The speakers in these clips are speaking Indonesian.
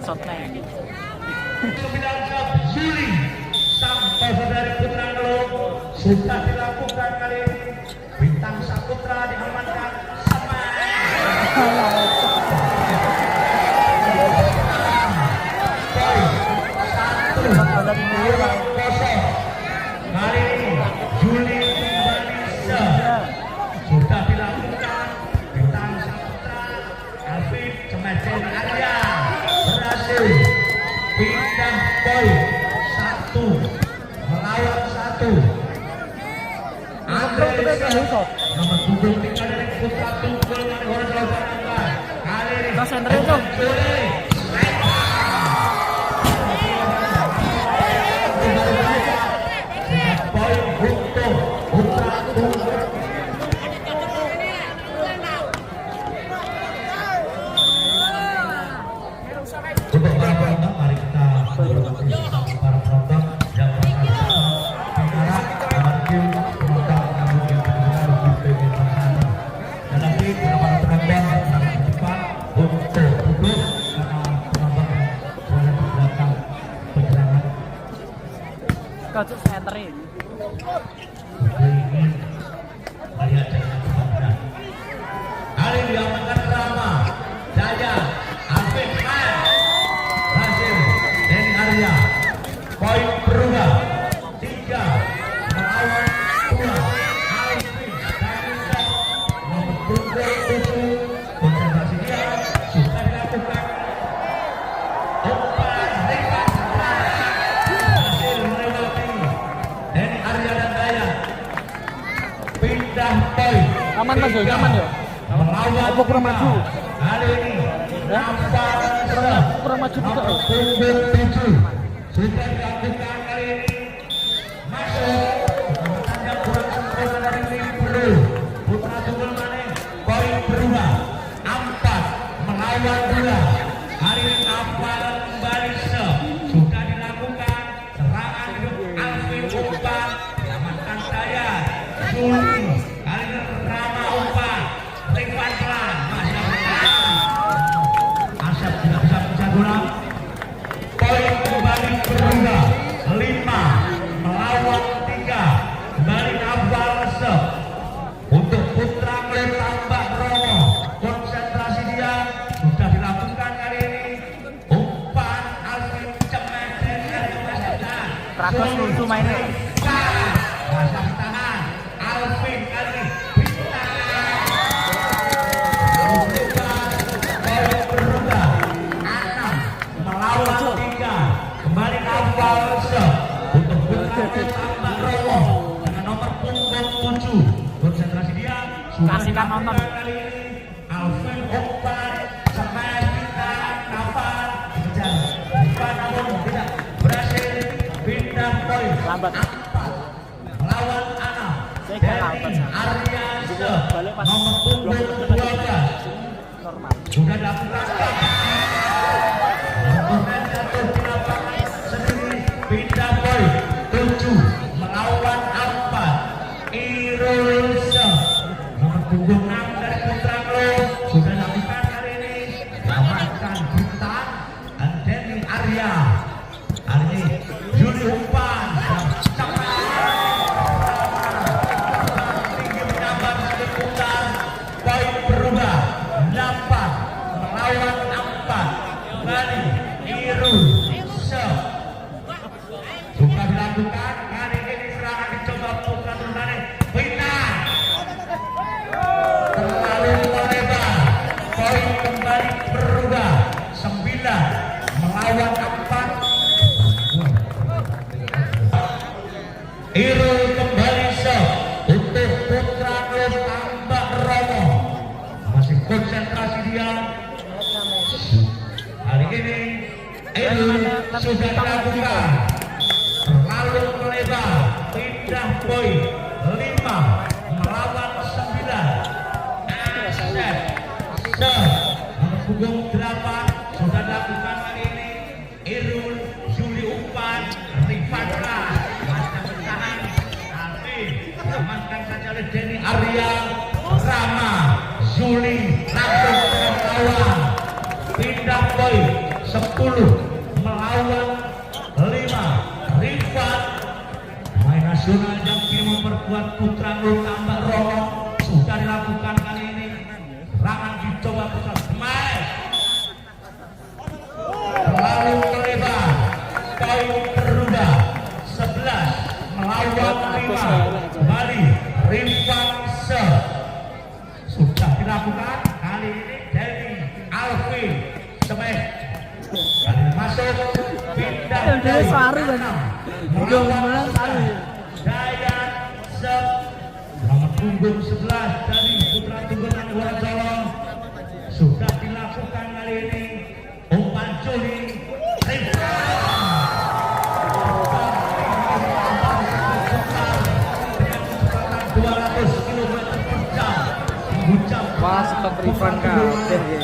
shotnya. Juli sampai dari Putra Ngeluk sudah dilakukan kali ini. Bintang Saputra diamankan sama kali ini Juli Indonesia sudah dilakukan. Bintang Saputra Alvin Cemeten Arya berhasil pindah poin 1 melawan 1. Nomor punggung 3 dari Putra Tunggal dari Horas Lautan Angka. Kali ini poin untuk Putra Tunggal. Untuk para penonton, mari kita bersama para penonton yang berharap menuju penonton yang mungkin benar di PB Pasana. Dan nanti para penonton yang sangat cepat untuk duduk karena penonton boleh di belakang penyerangan. Kocok senterin. Ini melihat jalan kebenaran. Kali diamankan Rama Jaya Alvin berhasil Denny Arya. Poin berubah 3 melawan 2. Alvin dan nomor punggung 7 konsentrasi dia sudah dilakukan. Umpan ringkas berhasil melewati Denny Arya dan Daya. Pindah poin. Aman Mas yo, aman yo. Melawan Apa kurang maju? Kali ini nampak Kurang maju juga. nomor punggung 7 sudah dilakukan kali ini. Masuk tanda kurang sempurna dari tim Blue. Putra Tunggal Maning poin berubah 4 melawan 2. Hari ini nampalan kembali sudah dilakukan. Serangan Alvin umpan diamankan saya Juli. Kali ini Rama umpan ringkas pelan masih Asap tidak bisa pecah bola. Poin kembali berubah 5 melawan 3. Kembali nambah resep untuk Putra Ngeluk tambah Romo. Konsentrasi dia sudah dilakukan kali ini. Umpan Alvin Cemeten dari Masakan. Trakos lucu mainnya. Masih tahan Alvin kali ini berubah 6 melawan 3. Kembali nambah untuk Putra tambah Romo dengan nomor punggung 7. Konsentrasi dia sudah Kasihkan nonton. kali ini. Alvin umpan smash pindah kapal dikejar umpan namun tidak berhasil. Pindah poin Lambat. 4 melawan 6. Saya gak lambat, Sam. Arya Balik pas nomor punggung 12 normal. sudah dilakukan. Kemudian jatuh di lapangan sendiri. Pindah poin 7 melawan 4. Irul nomor punggung 6 dari Putra Ngeluk sudah dilakukan kali ini. Diamankan Bintang dan Denny Arya. Hari ini Juli umpan tinggi menambah satu putar. Poin berubah 8 melawan 4. Kembali Irul sudah dilakukan. Kali ini serangan dicoba Putra Tunggal Bintang terlalu melebar. Poin kembali berubah 9 melawan 4. Irul kembali untuk Putra Ngeluk tambah Romo. Masih konsentrasi dia. Hari ini Irul sudah dilakukan. Terlalu melebar. Pindah poin 5 melawan 9. Asep nomor punggung 8 sudah dilakukan kali ini. Irul Juli umpan Rifandra masih bertahan. Tapi diamankan saja oleh Denny Arya. Rama Juli langsung ke lawan. Pindah poin 10 melawan 5. Rifat pemain nasional yang kini memperkuat Putra Nur tambah Romo sudah dilakukan kali ini. Serangan dicoba besar smash terlalu melebar. Poin berubah 11 melawan 5. Kembali Rifat sudah dilakukan kali ini. Denny Alvin smash kali ini masuk pindah Dia saru kan. Udah beneran saru. Dayan Sep nomor punggung 11 dari Putra Tunggal Wonocolo sudah dilakukan kali ini. Umpan Juli Wah, sempat Rifan kabeh ya.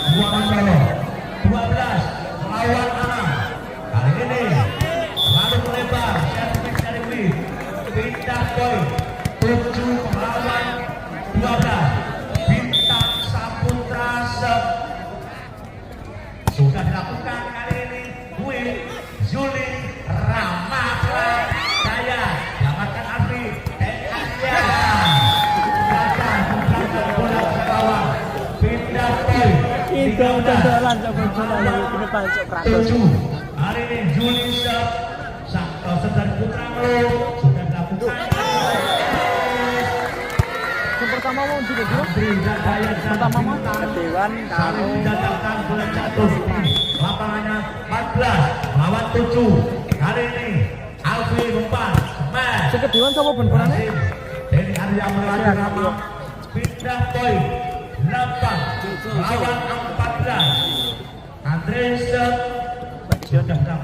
12 melawan 6. Kali ini lalu melebar servis dari Wid. Pindah poin 7 melawan 12. Bintang Saputra Sep sudah dilakukan kali ini. Wid, Zuli, Rama, Daya, dapatkan Afri, Asia. Pindah poin Itu udah jalan coba jalan ke depan cok Pratos. 7. Hari ini Juli Saudara Putra Melu sudah dilakukan. Yang pertama mau juga dulu. Pertama mau Dewan kami mendatangkan bola jatuh di lapangannya 14 melawan 7. Hari ini Alfi umpan smash. Seket Dewan sama ben-benane. Dari Arya melewati Rama. Pindah poin 8 melawan 14. Andresen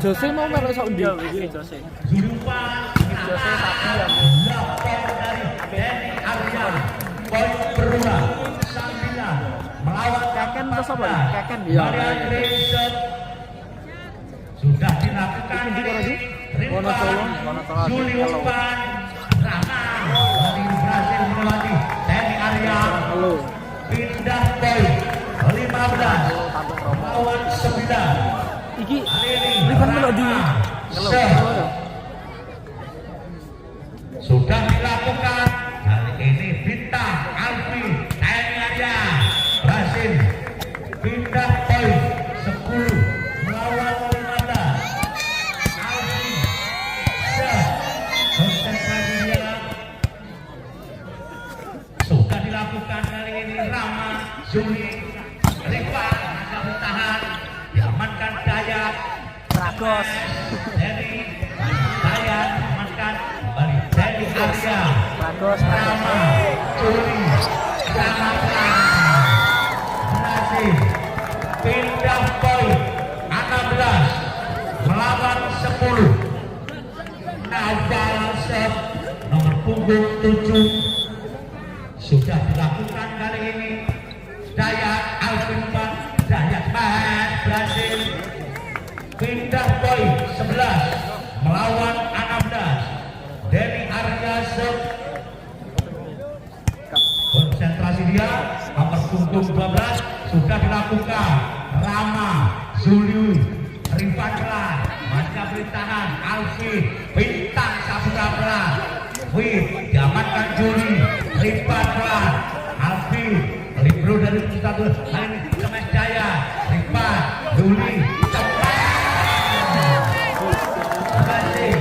Jose mau melok sak ndi? Iki Jose. Jumpan Jose tapi ya. 8 dari Denny Arya. Poin berubah 9 melawan Keken terus apa? Keken ya. Dari Andresen sudah dilakukan Ini di Wonocolo. Juli umpan Rama dari berhasil melewati Denny Arya. Halo. Pindah poin 15 melawan 9. Iki Rifan melok di. Sudah dilakukan kali ini Bintang Alfi Denny Arya berhasil pindah poin 10 melawan 15. Alfi konsentrasi dia sudah dilakukan kali ini. Rama, Juli, Rifat ada bertahan diamankan Dayat Pragos. Denny Dayat diamankan kembali Denny Arya. Pragos. Rama, Juli, Rama berhasil pindah poin 16 melawan 10. Naufal Sep nomor punggung 7 sudah dilakukan kali ini. Dayat Alvin Pan Dayat berhasil pindah poin 11 melawan 16. Denny Arya Sep konsentrasi dia nomor punggung 12 sudah dilakukan. Rama, Zuli, Rifat Masya bertahan. Alfi Bintang Saputra Wid diamankan Juli. Rifat Alfi libero dari satu hari ini Kemes Jaya. Rifat Juli cepat berhasil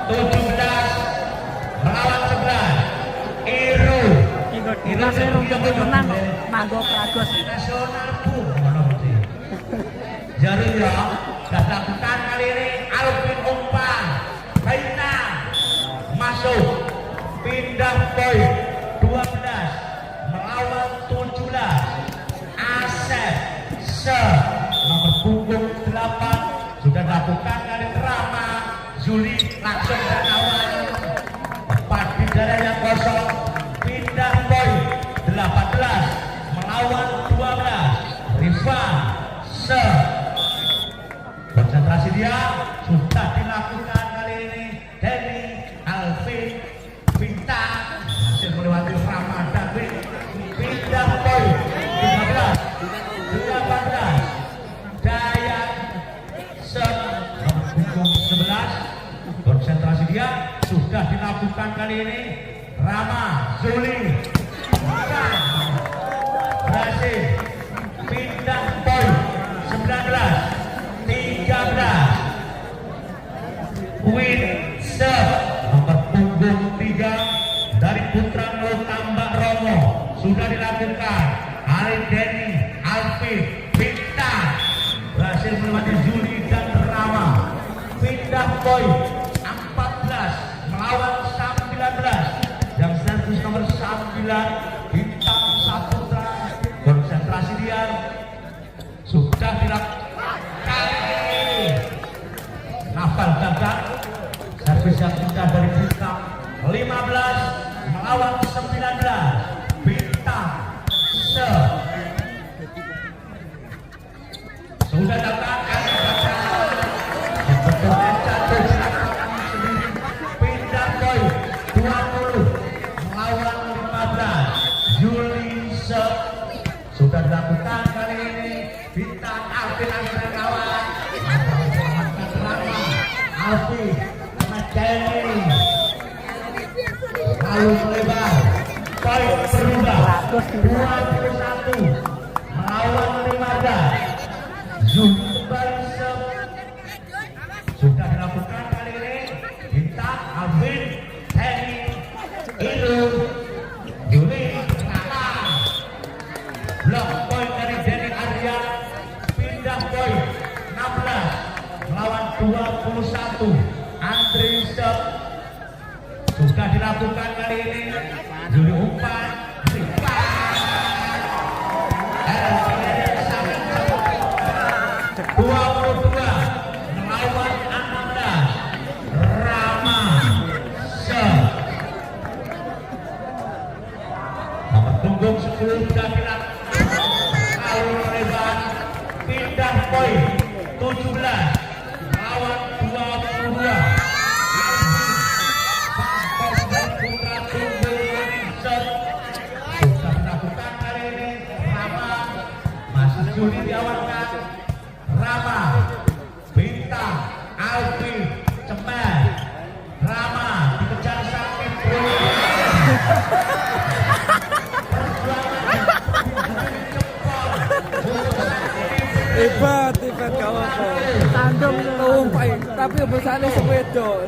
17 melawan 11. Iru Kita seru untuk menang Manggo Pragos. nasional pun jadi ya lakukan kali ini. Alvin umpan Bintang masuk pindah poin 12 melawan 17. Asep nomor punggung 8 sudah lakukan kali Rama. Juli langsung dan awal tepat di dada yang kosong. Pindah poin 18 melawan 12. Rifan konsentrasi dia sudah dilakukan kali ini. Denny Alvin Bintang hasil melewati Ramadan. Pindah poin 13 18. bersiap, sudah dilakukan kali ini. Rama Zuli berhasil pindah poin 19-13. Win serve nomor punggung 3 dari Putra Nol Tambak Romo sudah dilakukan. Ali Denny Alvin pindah berhasil melewati Zuli dan Rama. Pindah poin 14 melawan 19. Yang servis nomor 9 Bintang Saputra. Konsentrasi dia sudah dilakukan. Nafal gagal. Servis yang pindah dari Bintang 15 melawan 19. Bintang sudah datang. Pindah poin 20 melawan 15. Juli sudah dilakukan kali ini. Bintang Alvin akhirnya kawan. Alvin Madani lalu melebar. Poin berubah 21 melawan 15. Juli kembali sudah dilakukan kali ini. Bintang Alvin Heni Ilu Juli kalah. Blok poin dari Denny Arya. Pindah poin 16 melawan 21. Andri Sep sudah dilakukan kali ini. Juli umpan 22 melawan 16. Rama Sep nomor punggung 10 sudah dilakukan. Lalu lebar pindah poin 17 melawan 22. Sudah dilakukan kali ini. Rama masih Juli diawankan. Rama Bintang Alvin Cemen. Rama dikejar sakit. Hebat kau apa? Tandem Tumpai, tapi besarnya sepedo.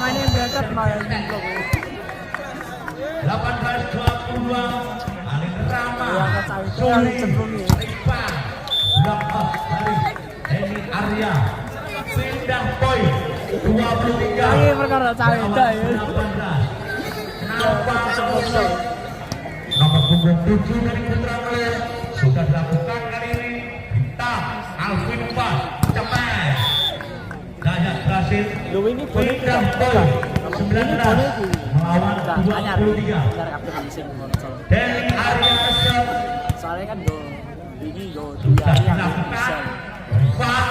mainin berangkat main blok. 18-22. Alin Rama Suli Suli Rifan. Blok off dari Denny Arya. Pindah poin 23 Lagi perkara cawe dah ya. 18. Nomor punggung 7 dari Putra Nol sudah dilakukan kali ini. Bintang Alvin Umpan Cemen. Dayat berhasil Lu ini pindah poin 19 melawan 23. Denny Arya Sep Soalnya kan go ini go sudah dia yang dilakukan. bisa. Rifan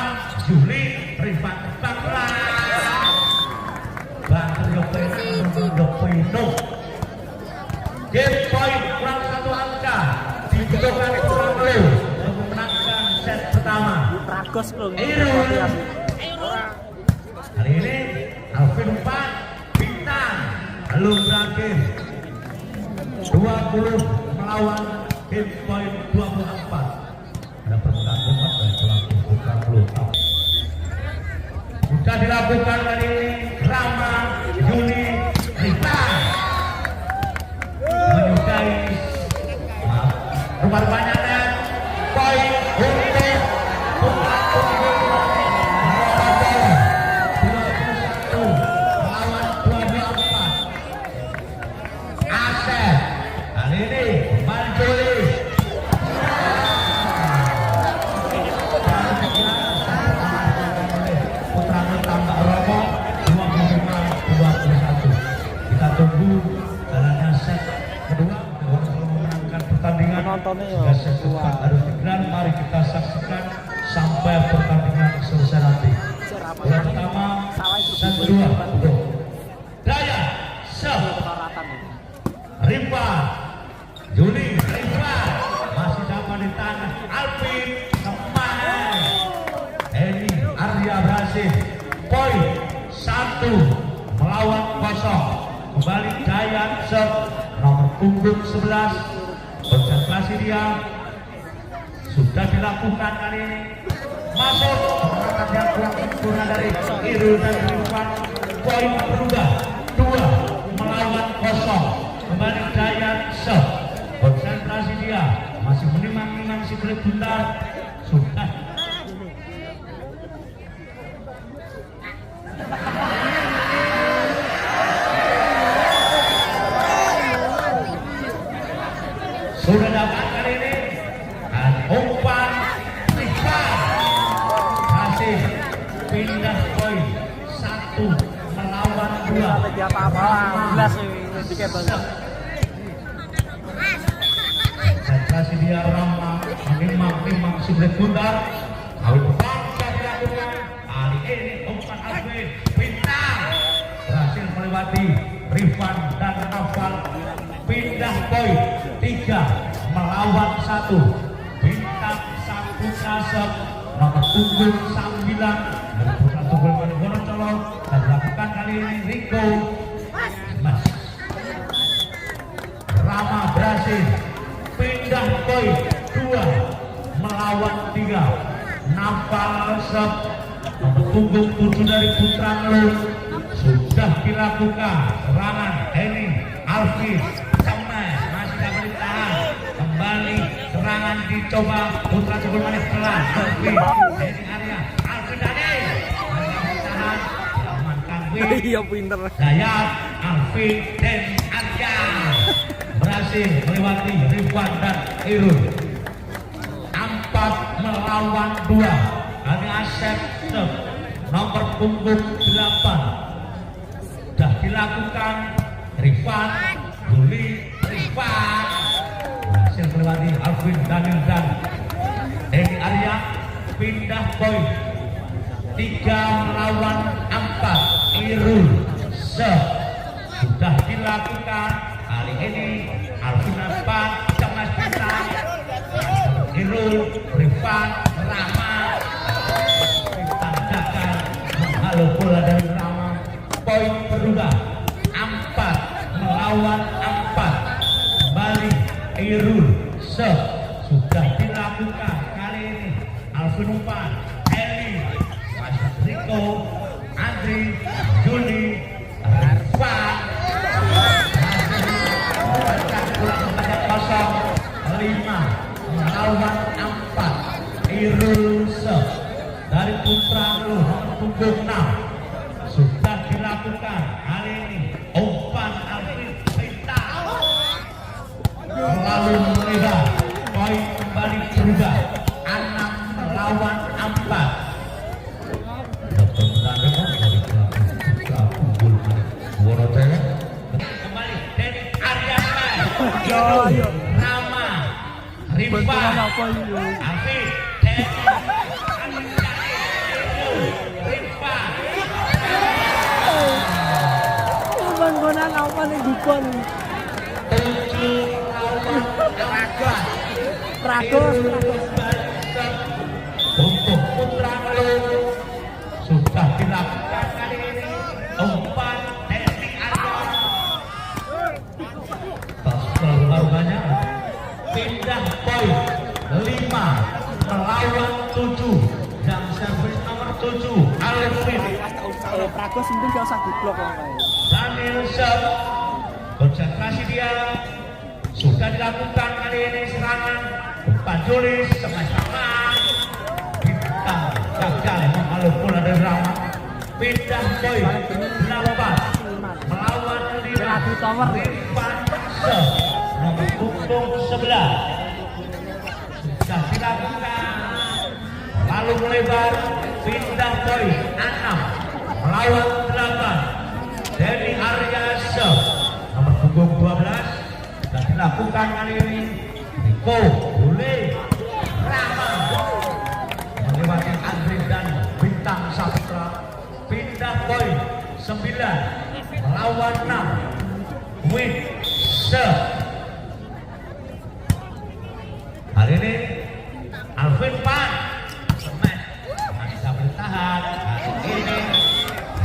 Juli Rifan Bangla Bangla game point kurang 1 angka dibutuhkan Putra Nol untuk memenangkan set pertama. Tragos belum. Irul kali ini Alvin Umpan Bintang belum berakhir 20 melawan game point 24. Ada permukaan cepat dari pelaku Putra Nol. Sudah dilakukan kali ini. Rama Juli Rifan menyukai rumah-rumahnya dan poin untuk Putra Nol. 21 melawan 24. Asep kali ini kembali Juli. Putra Nol Tambak Romo 25-21. Kita tunggu jalannya set kedua untuk memenangkan pertandingan. Penontonnya ya, Jika set cepat harus digelar, mari kita saksikan sampai pertandingan selesai nanti. Bola pertama, set kedua untuk Daya Sep Rifan Juli Rifan masih dapat di tangan Alvin Cemen. Denny Arya berhasil poin kembali Dayat Sep nomor punggung 11. Konsentrasi dia sudah dilakukan kali ini, masuk serangan yang kurang sempurna dari Irul dan Rifan. Poin berubah 2-0 kembali Dayat Sep. Konsentrasi dia masih menimang-nimang si kulit buntar. Sudah dapat kali ini, dan umpan Rifan masih pindah poin 1-2. Lagi apa-apa jelas ini kabel. Konsentrasi dia Rama menimang-nimang si kulit buntar. Kali berbangsa dilakukan. Kali ini umpan Alvin bintang berhasil melewati Rifan dan Noval. Pindah poin 3-1. Bintang Saputra Sep nomor punggung 9 merebut 1 gol pada Wonocolo dan dilakukan kali ini Riko Mas. Rama berhasil pindah poin 2-3. Nampal Sep nomor punggung 7 dari Putra Ngelun sudah dilakukan serangan Henning Alvin masih dapat ditahan. Kembali serangan dicoba Putra Cukul Manis pelan. Alvin Henning Arya Alvin Dani masih ditahan. Amankan Win Iya pinter. Dayat Alvin dan Arya berhasil melewati Rifan dan Irul. 4-2. Kami Asep Sep nomor punggung 8 sudah dilakukan. Rifan Juli Rifan berhasil melewati Alvin Daniel dan Henny Arya. Pindah poin 3-4. Irul Sep sudah dilakukan. Kali ini Alvin Aspan Cemas Bintang, Irul Rifan Rama Bintang gagal menghalau bola dari Rama. Poin berubah 4-4. Kembali Irul Sep sudah dilakukan. Kali ini Alvin umpan Eli masuk Riko Andri Juli Rifan masih 5-4. Irul Sep dari Putra Ngelun nomor punggung 6 sudah dilakukan. Kali ini umpan Alvin Bintang lalu melebar. Poin kembali berubah 6-4. Kembali dari Arya Rama Rifan Alvin Rifan Bang-bangan apa nih dukun? Tragos. Untuk Putra Ngelun sudah dilakukan kali ini umpan teknik Arya. Terlalu pindah poin 5-7. Jam servis nomor 7 Alvin Tragos mungkin gak usah diblok lah. Daniel Sep. Konsentrasi dia sudah dilakukan kali ini serangan umpan Julis sama-sama Bintang gagal menghalau bola dari Rama. Pindah poin 8 melawan 5. Rifan Sep nomor punggung 11 sudah dilakukan lalu melebar. Pindah poin 6 melawan 8. Henny Arya Sep nomor punggung 12 sudah dilakukan kali ini. Riko Bule Rama melewati Andri dan Bintang Saputra. Pindah poin 9 melawan 6. Win Sep. Hari ini Alvin Pan Semen masih bisa bertahan. Hari ini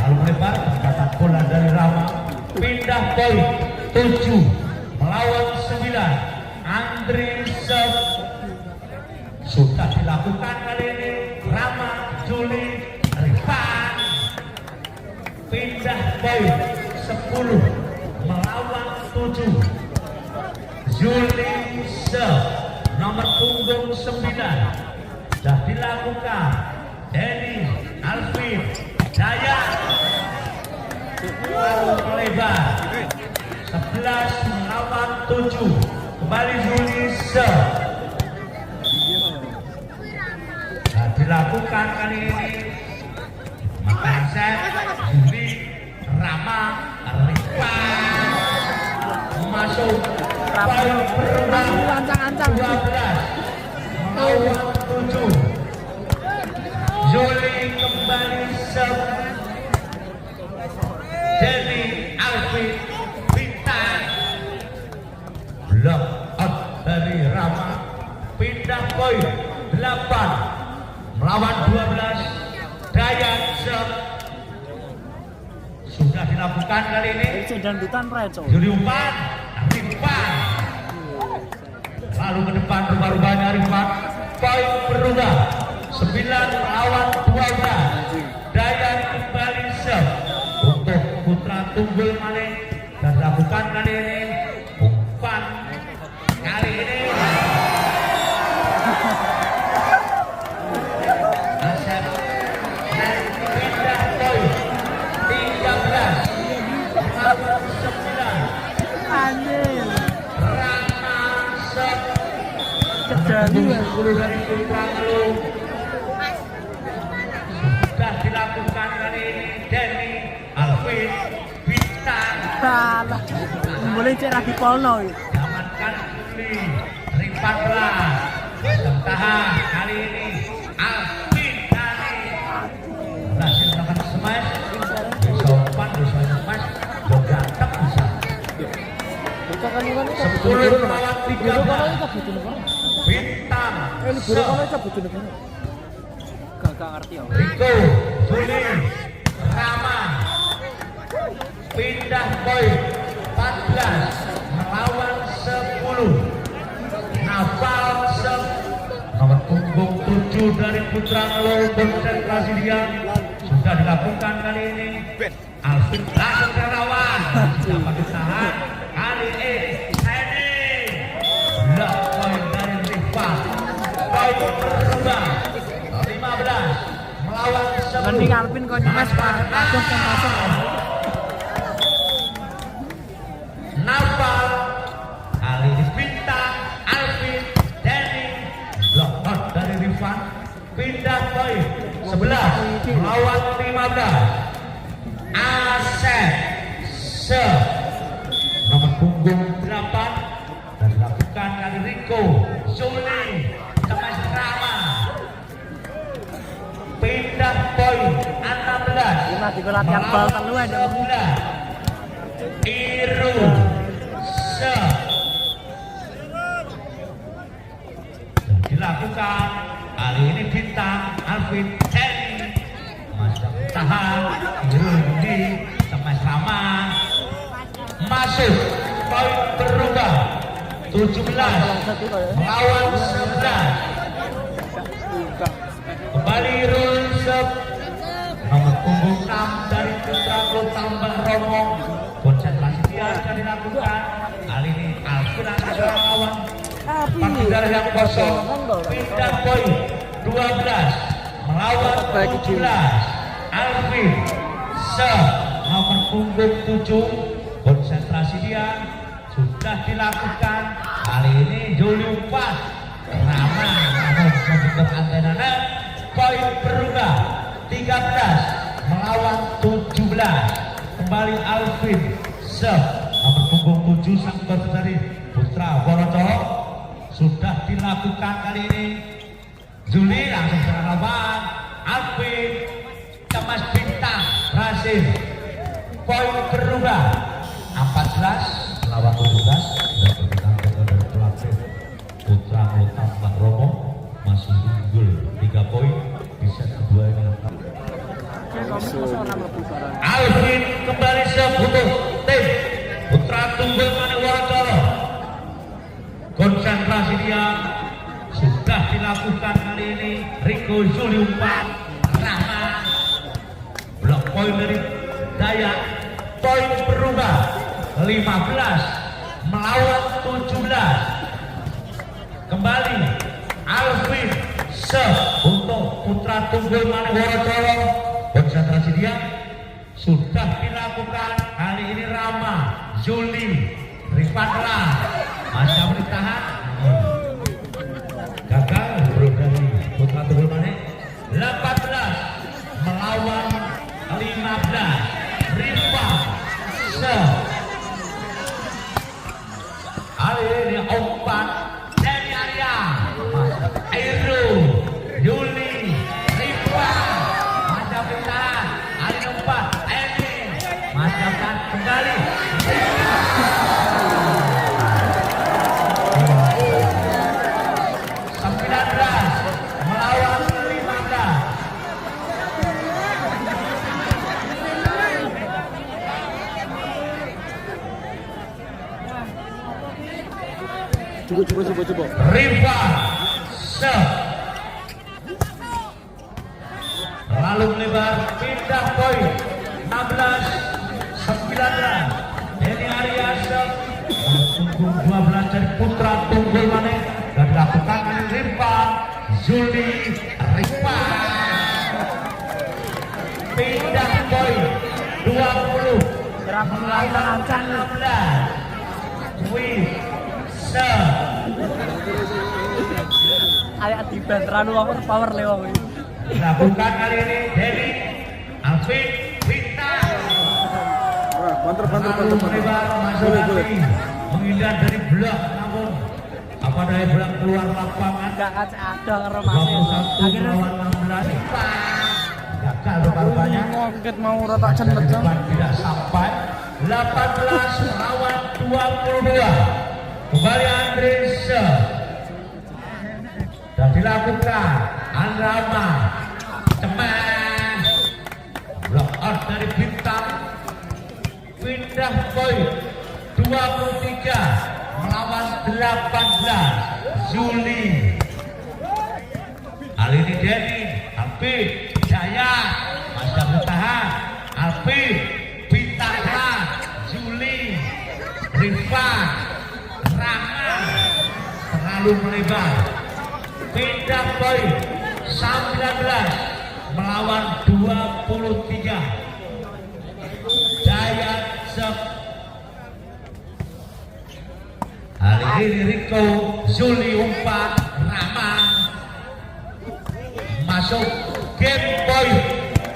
lalu melebar pendekatan bola dari Rama. pindah poin 7 melawan 9. Andri serve sudah dilakukan kali ini. Rama, Juli, Rifan pindah poin 10 melawan 7. Juli serve nomor punggung 9 sudah dilakukan. Denny, Alvin, Jaya melebar 11 melawan 7. Kembali Juli serve sudah dilakukan kali ini. Makassar, Juli, Rama, Rifan masuk poin perubahan 12 melawan 7. Juli kembali serve. Denny, Alvin, Bintang block out dari Rama. Pindah poin 8 melawan 12. Dayan serve sudah dilakukan kali ini. Dan dutan Preco. Juli umpan, Rifan lalu ke depan rubah-rubahnya Rifan. Poin berubah 9 melawan 12. Dayan kembali serve untuk Putra Tunggul Malik dan lakukan kali ini. Umpan kali ini Asep dan pindah poin 13 melawan 9. Anjir. Rama serve Kejali. 10 dari Putra Teluk sudah dilakukan kali ini. Denny, Alvin, Bintang Salah. Boleh cek lagi polno. dapatkan Juli. Rifan tahan kali ini. Alvin kali berhasil melakukan smash. Bisa umpan, bisa smash, juga tak bisa. 10 melawan 13. Bintang serve. Gak ngerti ya. Riko, Juli, Rama pindah poin 14 melawan 10. Nafal serve nomor punggung 7 dari Putra Teluk konsentrasi dia sudah dilakukan kali ini. Alvin langsung ke lawan dapat ditahan kali ini. Hendy poin dari Rifan. Poin berubah 15 melawan 10. Mending Alvin kau nyemes masuk ke masuk. Nafal kali ini Bintang, Alvin, Denny block out dari Rifan. Pindah poin 11 melawan 15. Asep serve nomor punggung 8 dan dilakukan kali Riko, Juli, Temas Rama. Pindah poin 16 Nanti gue latihan bal telu ada. 11. Iru serve dilakukan kali ini. Bintang, Alvin, Henry masuk tahan. Iru di Temas Rama masuk. Poin berubah 17 melawan 11. Kembali Iru serve nomor punggung 6 dari Putra Teluk tambah Romo. Konsentrasi dia sudah dilakukan. Kali ini Alvin akan lawan. Partai darah yang kosong. Pindah poin 12 melawan 17. Alvin serve nomor punggung 7. Konsentrasi dia sudah dilakukan. Kali ini Juli umpan. Rama namun sebentar antena. Poin berubah 13 melawan 17. Kembali Alvin serve nomor punggung 7 sang baru dari Putra Wonoto sudah dilakukan kali ini. Juli langsung serang lawan. Alvin, Temas Bintang berhasil. Poin berubah 14 melawan 17. Dan berpegang dari pelatih Putra Tambah Romo masih unggul 3 poin di set kedua ini. Alvin kembali serve untuk tim sudah dilakukan kali ini. Riko Zuli umpan Rahma, blok poin dari Dayak, poin berubah 15 melawan 17. Kembali Alvin untuk Putra Tunggul Manokworo. Konsentrasi dia sudah dilakukan kali ini. Rama, Zuli, Rifatra masih bertahan, gagal dari Putra Tunggul Mane. 18 melawan 15. Rifa kali ini umpan dari Arya, Airu, Yuli, Rifa masih bertahan. Kali ini umpan Eni masih akan kembali. 19 melawan 15. Coba. Riva lalu melebar, pindah poin 16-19. Denny Arya 12 dari Putra Tunggul Mane dan dilakukan oleh Riva Zuli. Riva pindah poin 20 Berapa 16. Ayo tiba terlalu power lewat. Dilakukan kali ini Denny Alvin Bintang. Banter. Melebar masuk lagi, menghindar dari blok, namun apa daya blok keluar lapangan. Enggak ada karo masih. 21 Akhirnya melawan 16. Gagal rupanya. Ngoket mau rotak cendet. Tidak sampai. 18 melawan 22. Kembali Andres dan dilakukan Andrama, cemas blok out dari Bintang. Pindah poin 23 melawan 18. Zuli kali ini Denny Alvin Jaya masih bertahan. Alvin Bintang, Zuli, Rifan, Rama terlalu melebar. Pindah poin 19 melawan 23. Jaya Sep. Hari ini Riko Zuli umpan Rama masuk game point.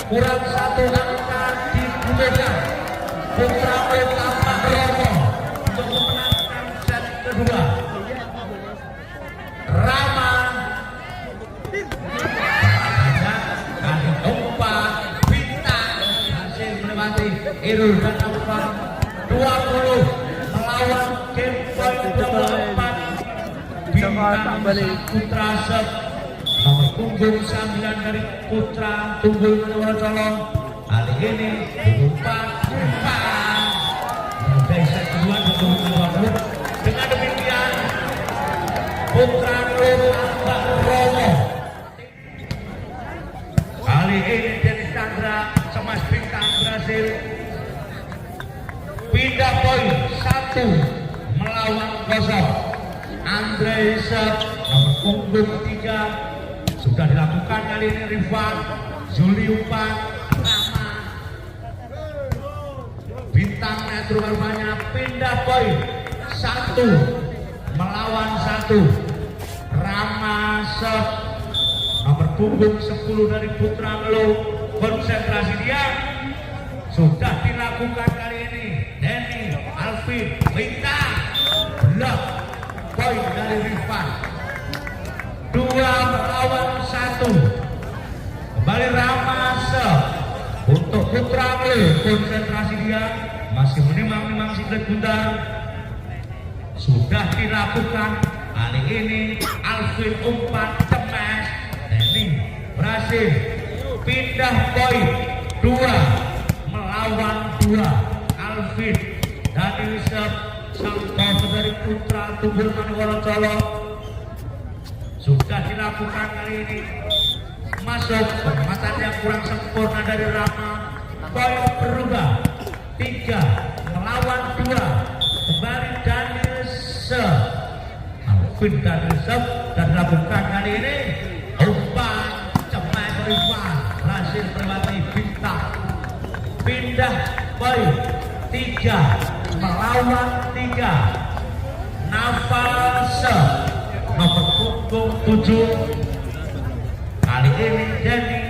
Kurang satu angka digunakan Putra Utama Romo untuk memenangkan set kedua. Rama kali umpan Bintang hasil melewati Irul dan umpan 20 melawan game point nomor 4. Bintang Putra Sep nomor punggung 9 dari Putra Tunggul Manokworo. Kali ini umpan dari set kedua untuk Manokworo. Dengan demikian Putra Tambak Romo kali ini Denny Chandra Semas Bintang berhasil pindah poin 1 melawan 0. Andre Sep nomor punggung 3 sudah dilakukan kali ini. Rifan Zuli umpan Rama Bintang Netro rupanya pindah poin 1 melawan 1. Rama Sep nomor punggung 10 dari Putra Ngelo. Konsentrasi dia sudah dilakukan kali ini. Denny Alvin Bintang blok poin dari Rifan 2 melawan 1. Kembali Rama Sep untuk Putra Ngelo. Konsentrasi dia masih menimang-nimang siklet bundar. Sudah dilakukan kali ini. Alvin umpan cemas. Denny berhasil pindah poin 2 melawan 2. Alvin dan Sep sang dari Putra Tunggul Manokworo sudah dilakukan kali ini. Masuk penempatan yang kurang sempurna dari Rama. Poin berubah 3 melawan 2. Kembali Daniel Sep. Alvin Daniel Sep dan dilakukan kali ini. Umpan cepat Rifan berhasil melewati Bintang. Pindah poin 3 melawan 3. Nafas nomor punggung 7. Kali ini Denny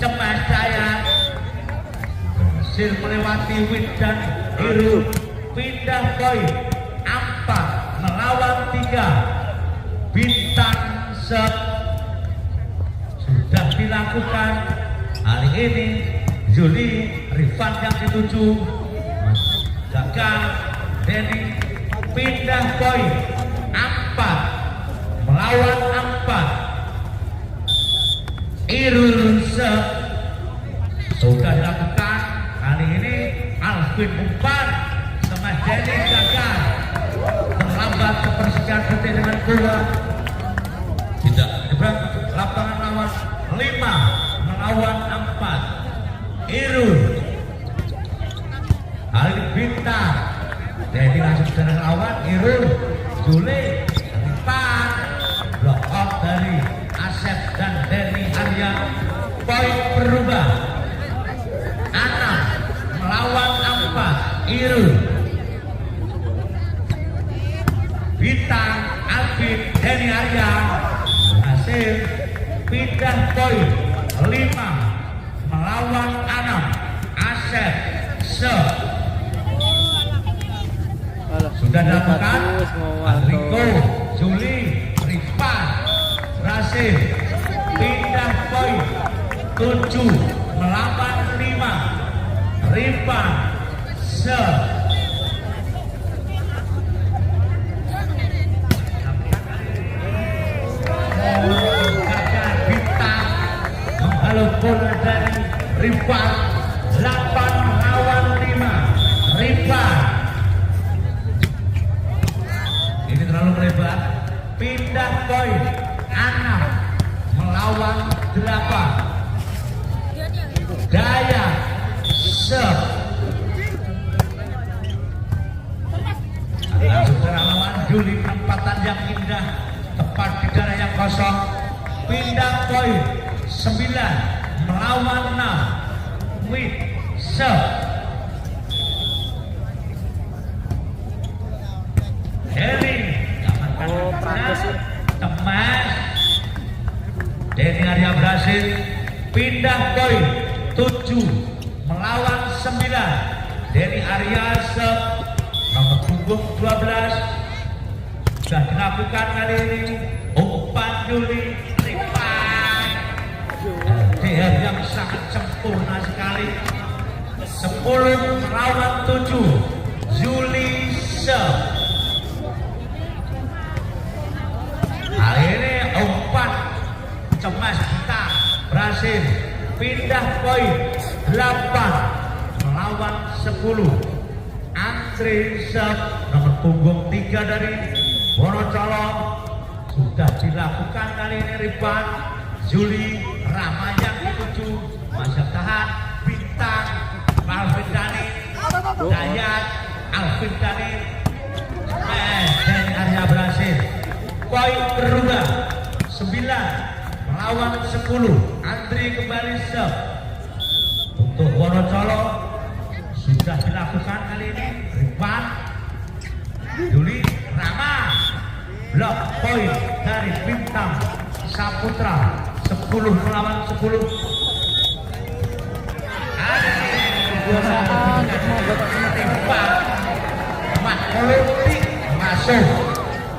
Cemas Jaya berhasil melewati Widan Iru. Pindah poin 4 melawan 3. Bintang Sep sudah dilakukan. Kali ini Juli Rifan yang dituju gagal. Denny pindah poin 4 melawan 4. Irul Sep sudah dilakukan. Kali ini Alvin umpan sama Denny gagal. Terlambat kebersihan detik dengan bola. Tidak menyeberang lapangan lawan 5 melawan 4. Irul Ali Bintang. Denny langsung sedang lawan. Irul Juli Rifan. Block out dari Asep dan Denny Arya. Poin berubah 6 melawan 4. Irul Bintang Alvin Denny Arya hasil pindah poin 5 melawan 6. Asep Sep sudah dilakukan. Riko Juli Rifan berhasil pindah poin 7 melawan 5. Rifan Sep gagal. Bintang menghalau bola dari Rifan. 8 melawan 5. Rifan ini terlalu melebar. Pindah poin 6 melawan 8. Daya Sep langsung serang lawan Juli. Penempatan yang indah tepat di daerah yang kosong. Pindah poin 9 melawan 6. Wid Sep Heli Cemas. Denny Arya berhasil pindah poin 7 melawan 9. Denny Arya Sep nomor punggung 12 sudah dilakukan kali ini. Umpan Juli Rifan. LDR yang sangat sempurna sekali. 10 melawan 7. Juli Sep kali ini umpan Cemas kita berhasil pindah poin 8 melawan 10. Andre Sep nomor punggung 3 dari Wonocolo sudah dilakukan kali ini. Rifan Juli Rama yang dituju masih tahan. Bintang Alvin Dani Dayat Alvin Dani dan Arya berhasil. Poin berubah 9 melawan 10. Andri kembali Sep untuk Wonocolo sudah dilakukan kali ini. Rifan Juli Rama. Blok poin dari Bintang Saputra 10 melawan 10. Rifan Matolotik masuk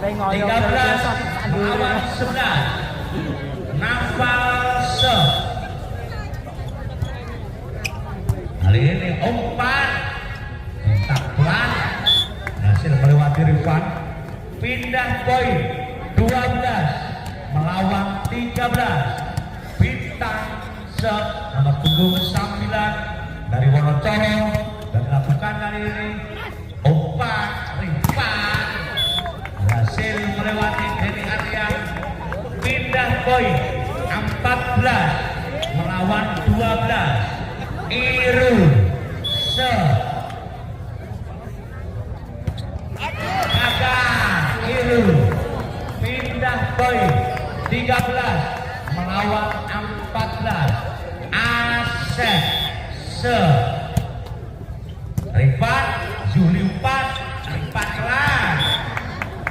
13 melawan 11. Nafas kali ini umpan tak pelan berhasil melewati Rifan. Pindah poin 12 melawan 13. Bintang Sep nomor punggung 9 dari Wonocolo dan dilakukan kali ini. Umpan Rifan berhasil melewati Denny Arya. melawan 12. Iru Kakak Iru pindah poin 13 melawan 14. Asep Rifat Zuli 4 Rifat kelas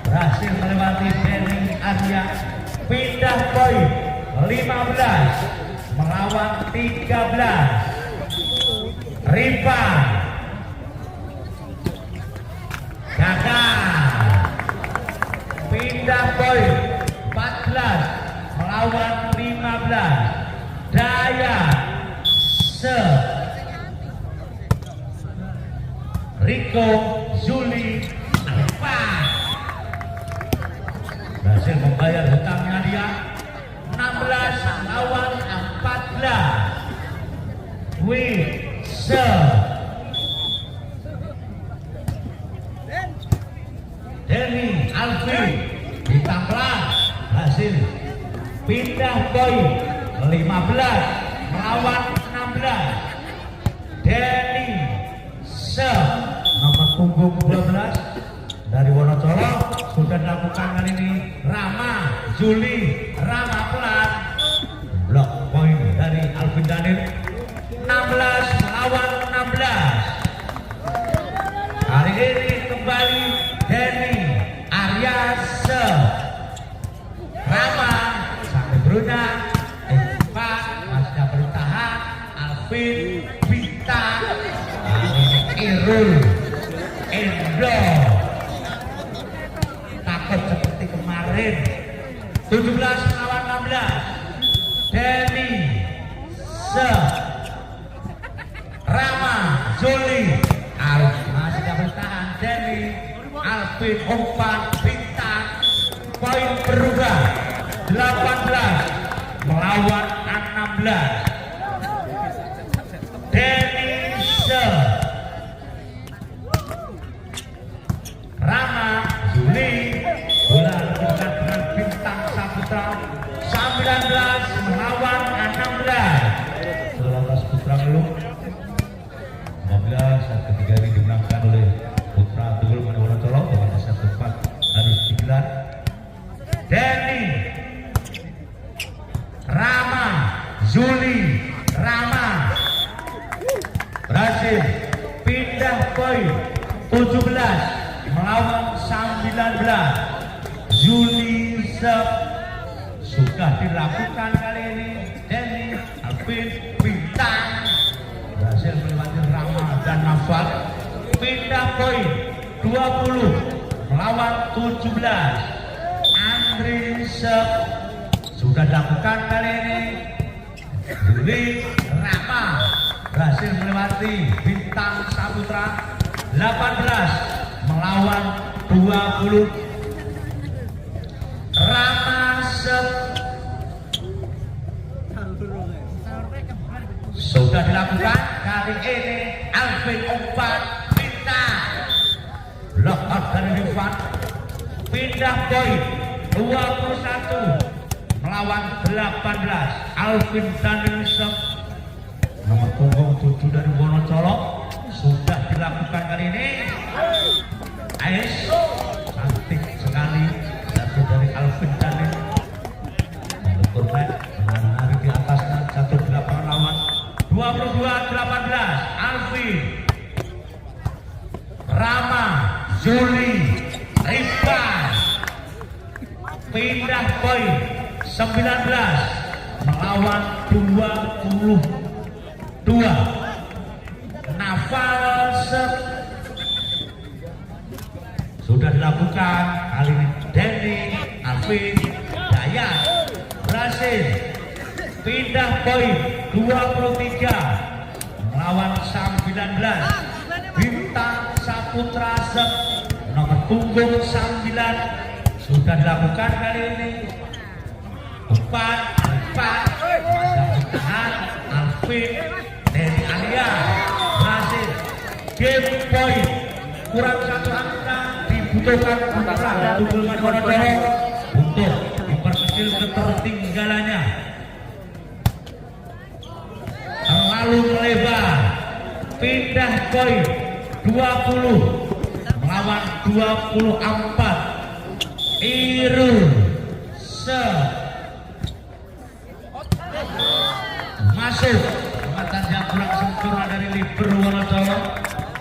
berhasil melewati Denny Arya, pindah poin 15 melawan 13. Rifat Kakak pindah poin 14 melawan 15. Daya Riko Zuli Rifat berhasil membayar hutangnya dia 16 lawan 14. Denny Alfi ditambah hasil pindah poin 15 melawan 16. Denny nomor punggung 12 dari Wonocolo sudah dilakukan kali ini. Rama Zuli Rama pelan blok poin dari Alvin Daniel 16 melawan 16. Hari ini kembali Denny Aryas Rama sampai Bruna Pak masih bertahan. Alvin Bintang Irul Endo takut seperti kemarin 17 melawan 16. Denny Rama Zuli masih bertahan. Denny Alvin Umpan Bintang poin berubah 18 melawan 16. Denny Rama Zuli bola dibuka dengan Bintang Saputra 19 melawan 16. Bola Saputra belum 15. Saat ketiga ini dimenangkan oleh Putra Tugul Wonocolo dengan set 4 harus digelar. Denny Rama Zuli Rama berhasil pindah poin 17 melawan 19. Zuli sudah dilakukan kali ini. Denny Alvin Bintang berhasil melewati Rama dan Nafal, pindah poin 20 melawan 17. Andri sudah dilakukan kali ini. Zuli Rama berhasil melewati Bintang Saputra 18 melawan 20. Rama sudah dilakukan kali ini. Alvin Umpan Bintang blok out dari Rifat, pindah poin 21 melawan 18. Alvin Daniel nomor punggung 7 dari Wonocolo sudah dilakukan kali ini. Ais cantik sekali satu dari Alvin Daniel mengukurnya menarik di atasnya 18 lawan 22-18. Alvin Rama Zuli Rifat pindah poin 19 melawan 22. Nafal sudah dilakukan kali ini. Denny Alvin Daya berhasil pindah poin 23 melawan 19. Bintang Saputra nomor punggung 9 sudah dilakukan kali ini. 4 masa bertahan. Alvin Denny Arya berhasil game point kurang 1 angka dibutuhkan Putra Tugul Wonocolo untuk memperkecil ketertinggalannya. lalu melebar, pindah poin 20 melawan 24. Irul masuk, jembatan yang kurang sempurna dari Libero Wonocolo.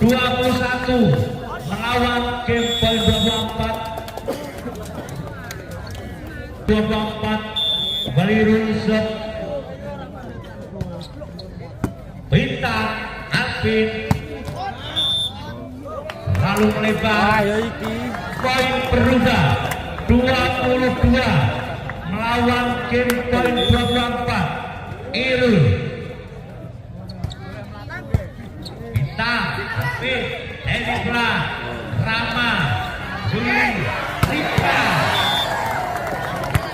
21 melawan game poin 24 kembali Runsep Bintang Alvin lalu melebar, poin berubah 22 melawan game poin 24. Irul Bintang Alvin Edipla Rama Juli Rika,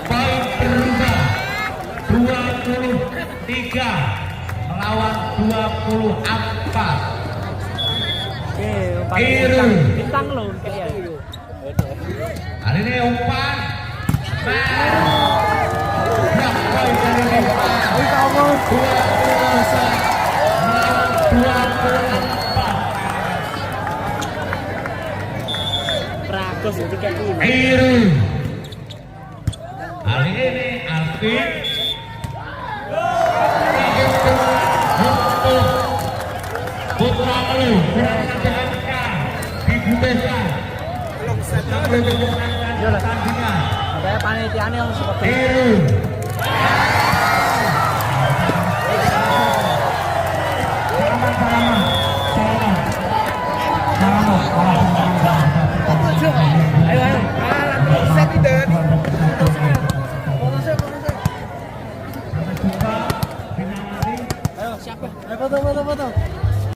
poin berubah 23 melawan 24. Irul Bintang lo kayak. kali ini umpan poin dari umpan 24. Pragus itu kayak ini. Irul kali ini Alvin untuk Putra Elu dibutuhkan tandingan. Kayak panitiane yang seperti Irul foto.